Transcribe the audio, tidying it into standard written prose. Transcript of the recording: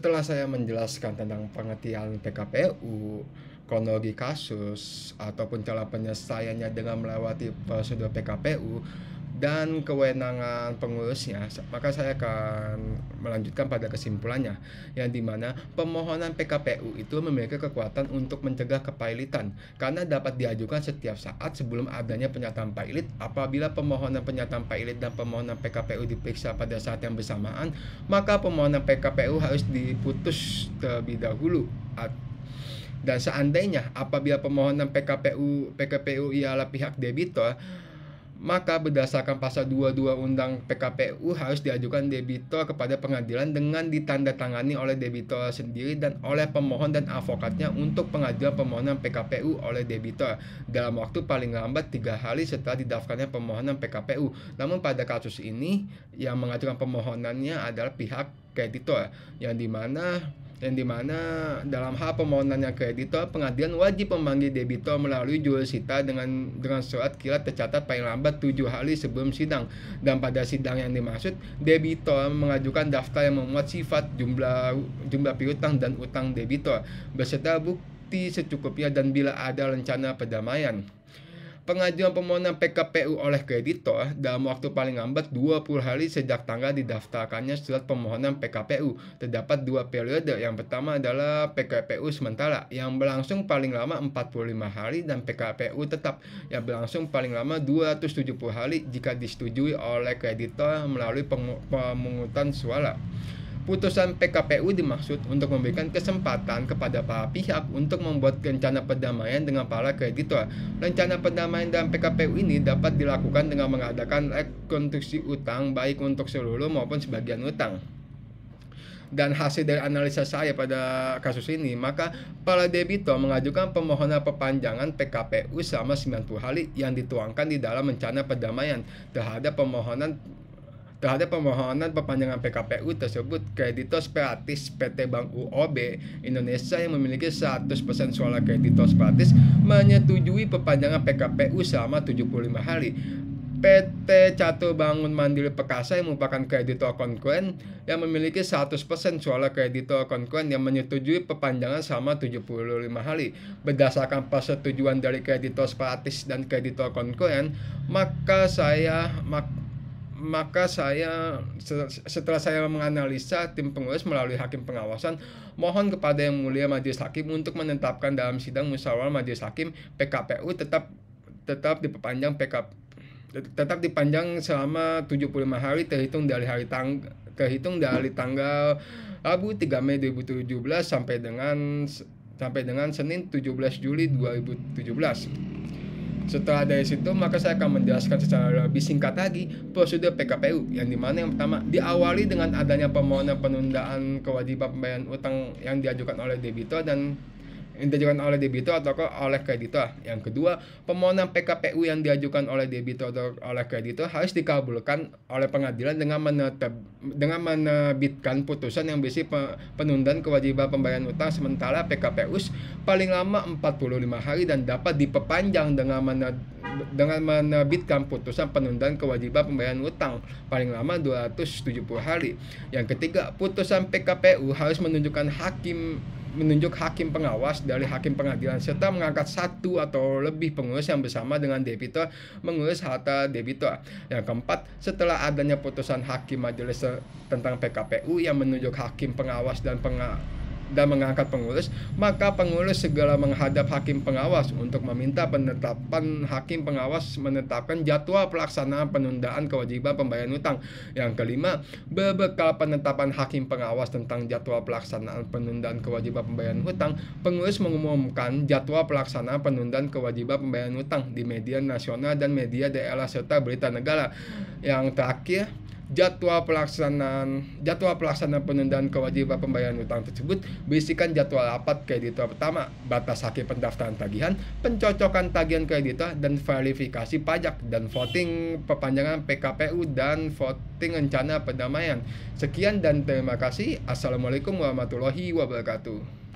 Setelah saya menjelaskan tentang pengertian PKPU, kronologi kasus, ataupun cara penyelesaiannya dengan melewati prosedur PKPU, dan kewenangan pengurusnya, maka saya akan melanjutkan pada kesimpulannya, yang dimana pemohonan PKPU itu memiliki kekuatan untuk mencegah kepailitan, karena dapat diajukan setiap saat sebelum adanya pernyataan pailit. Apabila permohonan pernyataan pailit dan permohonan PKPU diperiksa pada saat yang bersamaan, maka permohonan PKPU harus diputus terlebih dahulu. Dan seandainya apabila permohonan PKPU ialah pihak debitor, maka berdasarkan pasal 22 Undang PKPU harus diajukan debitor kepada pengadilan dengan ditandatangani oleh debitor sendiri dan oleh pemohon dan advokatnya untuk pengajuan permohonan PKPU oleh debitor dalam waktu paling lambat 3 hari setelah didaftarnya permohonan PKPU. Namun pada kasus ini yang mengajukan permohonannya adalah pihak kreditor, yang dimana dalam hal permohonannya kreditor, pengadilan wajib memanggil debitor melalui jurusita dengan surat kilat tercatat paling lambat 7 hari sebelum sidang. Dan pada sidang yang dimaksud, debitor mengajukan daftar yang memuat sifat, jumlah piutang dan utang debitor beserta bukti secukupnya dan bila ada rencana perdamaian. Pengajuan permohonan PKPU oleh kreditor dalam waktu paling lambat 20 hari sejak tanggal didaftarkannya surat permohonan PKPU. Terdapat 2 periode. Yang pertama adalah PKPU sementara yang berlangsung paling lama 45 hari dan PKPU tetap yang berlangsung paling lama 270 hari jika disetujui oleh kreditor melalui pemungutan suara. Putusan PKPU dimaksud untuk memberikan kesempatan kepada para pihak untuk membuat rencana perdamaian dengan para kreditor. Rencana perdamaian dalam PKPU ini dapat dilakukan dengan mengadakan rekonstruksi utang baik untuk seluruh maupun sebagian utang. Dan hasil dari analisa saya pada kasus ini, maka para debitor mengajukan permohonan perpanjangan PKPU selama 90 hari yang dituangkan di dalam rencana perdamaian terhadap permohonan perpanjangan PKPU tersebut. Kreditor separatis PT Bank UOB Indonesia yang memiliki 100% suara kreditor separatis menyetujui perpanjangan PKPU selama 75 hari. PT Catur Bangun Mandiri Perkasa yang merupakan kreditor konkurren yang memiliki 100% suara kreditor konkurren yang menyetujui perpanjangan selama 75 hari. Berdasarkan persetujuan dari kreditor separatis dan kreditor konkurren, maka setelah saya menganalisa, tim pengurus melalui hakim pengawasan mohon kepada Yang Mulia Majelis Hakim untuk menetapkan dalam sidang musyawarah Majelis Hakim PKPU tetap dipanjang selama 75 hari terhitung dari tanggal Rabu 3 Mei 2017 sampai dengan Senin 17 Juli 2017. Setelah dari situ, maka saya akan menjelaskan secara lebih singkat lagi prosedur PKPU, yang dimana yang pertama diawali dengan adanya permohonan penundaan kewajiban pembayaran utang yang diajukan oleh debitor atau oleh kreditor. Yang kedua, permohonan PKPU yang diajukan oleh debitor atau oleh kreditor harus dikabulkan oleh pengadilan dengan menerbitkan putusan yang berisi penundaan kewajiban pembayaran utang sementara PKPU paling lama 45 hari dan dapat diperpanjang dengan menerbitkan putusan penundaan kewajiban pembayaran utang paling lama 270 hari. Yang ketiga, putusan PKPU harus menunjuk hakim pengawas dari hakim pengadilan serta mengangkat satu atau lebih pengurus yang bersama dengan debitor mengurus harta debitor. Yang keempat, setelah adanya putusan hakim majelis tentang PKPU yang menunjuk hakim pengawas dan mengangkat pengurus, maka pengurus segera menghadap hakim pengawas untuk meminta penetapan hakim pengawas menetapkan jadwal pelaksanaan penundaan kewajiban pembayaran utang. Yang kelima, berbekal penetapan hakim pengawas tentang jadwal pelaksanaan penundaan kewajiban pembayaran utang, pengurus mengumumkan jadwal pelaksanaan penundaan kewajiban pembayaran utang di media nasional dan media daerah serta berita negara. Yang terakhir, jadwal pelaksanaan penundaan kewajiban pembayaran utang tersebut berisikan jadwal rapat kreditor pertama, batas akhir pendaftaran tagihan, pencocokan tagihan kreditor dan verifikasi pajak, dan voting perpanjangan PKPU dan voting rencana perdamaian. Sekian dan terima kasih. Assalamualaikum warahmatullahi wabarakatuh.